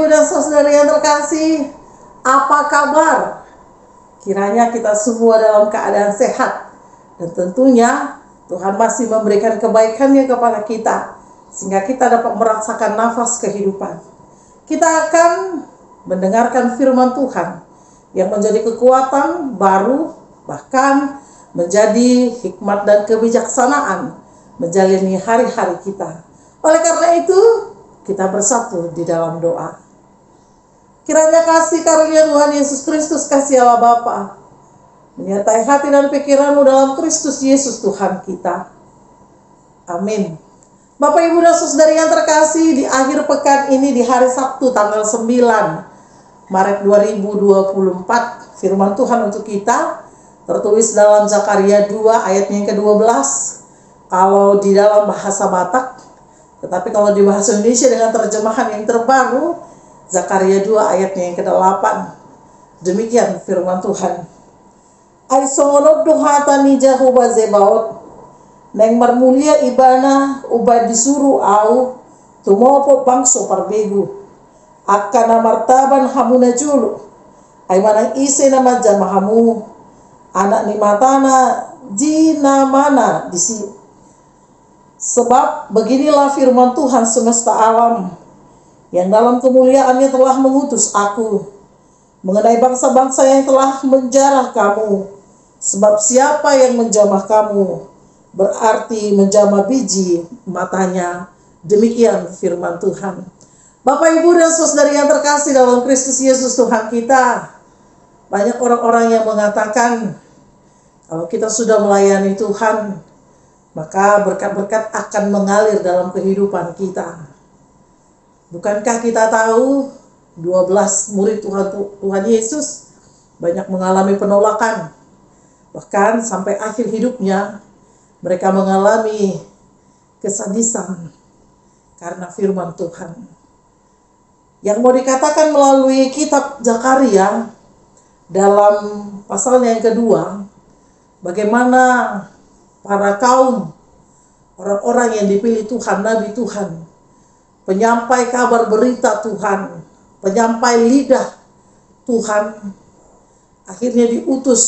dan saudari yang terkasih, apa kabar? Kiranya kita semua dalam keadaan sehat, dan tentunya Tuhan masih memberikan kebaikan-Nya kepada kita, sehingga kita dapat merasakan nafas kehidupan. Kita akan mendengarkan firman Tuhan yang menjadi kekuatan baru, bahkan menjadi hikmat dan kebijaksanaan menjalani hari-hari kita. Oleh karena itu, kita bersatu di dalam doa. Kiranya kasih karunia Tuhan Yesus Kristus, kasih Allah Bapa, menyertai hati dan pikiranmu dalam Kristus Yesus Tuhan kita. Amin. Bapak, Ibu, dan saudari yang terkasih, di akhir pekan ini, di hari Sabtu tanggal 9 Maret 2024, firman Tuhan untuk kita tertulis dalam Zakaria 2 ayatnya yang ke-12. Kalau di dalam bahasa Batak, tetapi kalau di bahasa Indonesia dengan terjemahan yang terbaru, Zakaria 2 ayatnya yang ke-8. Demikian firman Tuhan. Ai songonod duhatani Jehovah Zebaot, neng marmulia ibana ubah disuruh au tumopo bangso parbegu akan martaban hamuna julu ai manang ise nama jamahamu anak ni matana jina mana disi. Sebab beginilah firman Tuhan semesta alam, yang dalam kemuliaan-Nya telah mengutus aku mengenai bangsa-bangsa yang telah menjarah kamu. Sebab siapa yang menjamah kamu berarti menjamah biji matanya. Demikian firman Tuhan. Bapak, Ibu, dan saudari yang terkasih dalam Kristus Yesus Tuhan kita, banyak orang-orang yang mengatakan kalau kita sudah melayani Tuhan, maka berkat-berkat akan mengalir dalam kehidupan kita. Bukankah kita tahu 12 murid Tuhan Yesus banyak mengalami penolakan. Bahkan sampai akhir hidupnya mereka mengalami kesadisan karena firman Tuhan. Yang mau dikatakan melalui kitab Zakaria dalam pasalnya yang kedua, bagaimana para kaum orang-orang yang dipilih Tuhan, nabi Tuhan, penyampai kabar berita Tuhan, penyampai lidah Tuhan, akhirnya diutus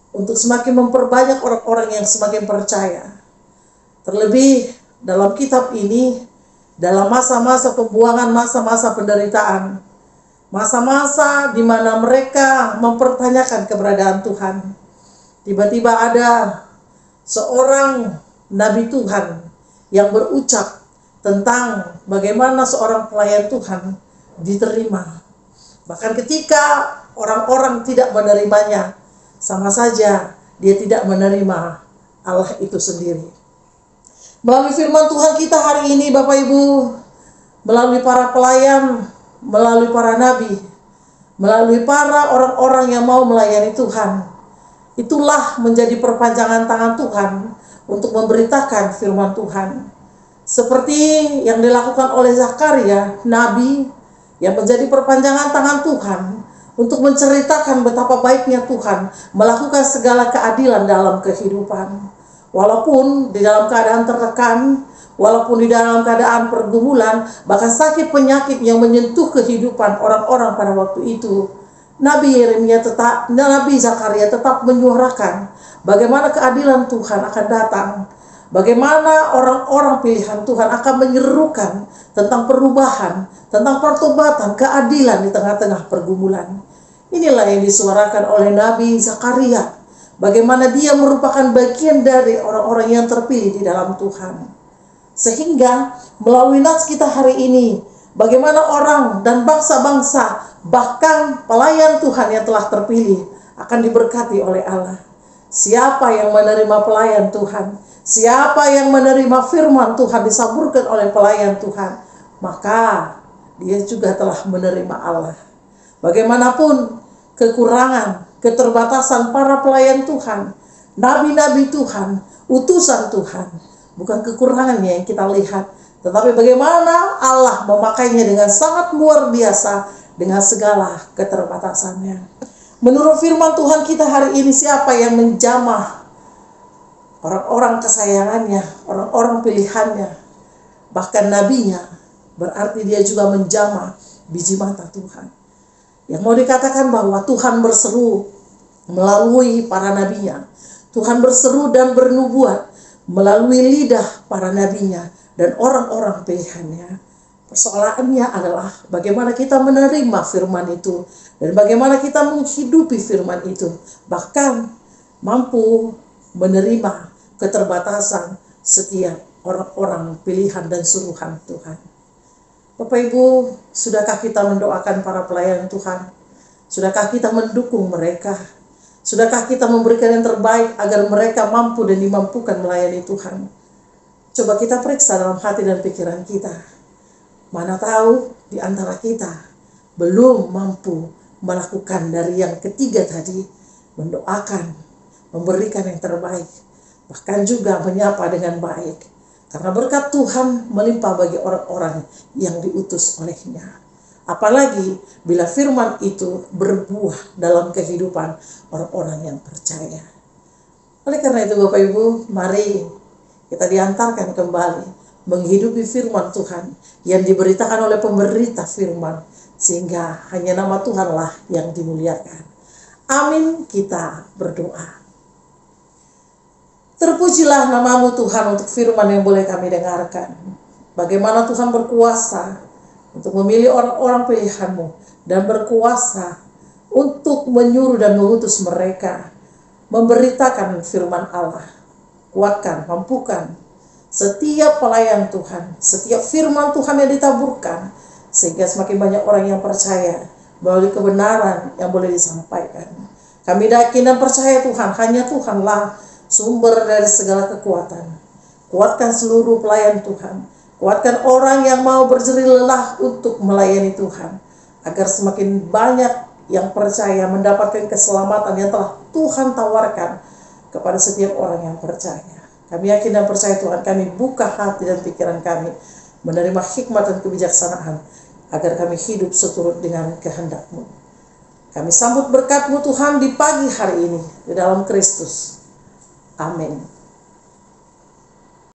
untuk semakin memperbanyak orang-orang yang semakin percaya. Terlebih dalam kitab ini, dalam masa-masa pembuangan, masa-masa penderitaan, masa-masa di mana mereka mempertanyakan keberadaan Tuhan, tiba-tiba ada seorang nabi Tuhan yang berucap tentang bagaimana seorang pelayan Tuhan diterima. Bahkan ketika orang-orang tidak menerimanya, sama saja dia tidak menerima Allah itu sendiri. Melalui firman Tuhan kita hari ini, Bapak Ibu, melalui para pelayan, melalui para nabi, melalui para orang-orang yang mau melayani Tuhan, itulah menjadi perpanjangan tangan Tuhan untuk memberitakan firman Tuhan. Seperti yang dilakukan oleh Zakaria, nabi yang menjadi perpanjangan tangan Tuhan untuk menceritakan betapa baiknya Tuhan melakukan segala keadilan dalam kehidupan. Walaupun di dalam keadaan tertekan, walaupun di dalam keadaan pergumulan, bahkan sakit penyakit yang menyentuh kehidupan orang-orang pada waktu itu, Nabi Zakaria tetap menyuarakan bagaimana keadilan Tuhan akan datang, bagaimana orang-orang pilihan Tuhan akan menyerukan tentang perubahan, tentang pertobatan, keadilan di tengah-tengah pergumulan. Inilah yang disuarakan oleh Nabi Zakaria, bagaimana dia merupakan bagian dari orang-orang yang terpilih di dalam Tuhan. Sehingga melalui nats kita hari ini, bagaimana orang dan bangsa-bangsa, bahkan pelayan Tuhan yang telah terpilih akan diberkati oleh Allah. Siapa yang menerima pelayan Tuhan, siapa yang menerima firman Tuhan disaburkan oleh pelayan Tuhan, maka dia juga telah menerima Allah. Bagaimanapun kekurangan, keterbatasan para pelayan Tuhan, nabi-nabi Tuhan, utusan Tuhan, bukan kekurangannya yang kita lihat, tetapi bagaimana Allah memakainya dengan sangat luar biasa dengan segala keterbatasannya. Menurut firman Tuhan kita hari ini, siapa yang menjamah orang-orang kesayangannya, orang-orang pilihannya, bahkan nabinya, berarti dia juga menjamah biji mata Tuhan. Yang mau dikatakan bahwa Tuhan berseru melalui para nabinya. Tuhan berseru dan bernubuat melalui lidah para nabinya dan orang-orang pilihannya. Persoalannya adalah bagaimana kita menerima firman itu dan bagaimana kita menghidupi firman itu. Bahkan mampu menerima keterbatasan setiap orang-orang pilihan dan suruhan Tuhan. Bapak Ibu, sudahkah kita mendoakan para pelayan Tuhan? Sudahkah kita mendukung mereka? Sudahkah kita memberikan yang terbaik agar mereka mampu dan dimampukan melayani Tuhan? Coba kita periksa dalam hati dan pikiran kita. Mana tahu di antara kita belum mampu melakukan dari yang ketiga tadi, mendoakan, memberikan yang terbaik, bahkan juga menyapa dengan baik. Karena berkat Tuhan melimpah bagi orang-orang yang diutus olehnya. Apalagi bila firman itu berbuah dalam kehidupan orang-orang yang percaya. Oleh karena itu Bapak Ibu, mari kita diantarkan kembali menghidupi firman Tuhan yang diberitakan oleh pemberita firman, sehingga hanya nama Tuhanlah yang dimuliakan. Amin, kita berdoa. Terpujilah namamu Tuhan untuk firman yang boleh kami dengarkan. Bagaimana Tuhan berkuasa untuk memilih orang-orang pilihanmu dan berkuasa untuk menyuruh dan mengutus mereka memberitakan firman Allah. Kuatkan, mampukan setiap pelayan Tuhan, setiap firman Tuhan yang ditaburkan, sehingga semakin banyak orang yang percaya melalui kebenaran yang boleh disampaikan. Kami yakin dan percaya Tuhan, hanya Tuhanlah sumber dari segala kekuatan. Kuatkan seluruh pelayan Tuhan. Kuatkan orang yang mau berjerih lelah untuk melayani Tuhan. Agar semakin banyak yang percaya mendapatkan keselamatan yang telah Tuhan tawarkan kepada setiap orang yang percaya. Kami yakin dan percaya Tuhan, kami buka hati dan pikiran kami menerima hikmat dan kebijaksanaan agar kami hidup seturut dengan kehendak-Mu. Kami sambut berkat-Mu Tuhan di pagi hari ini di dalam Kristus. Amin.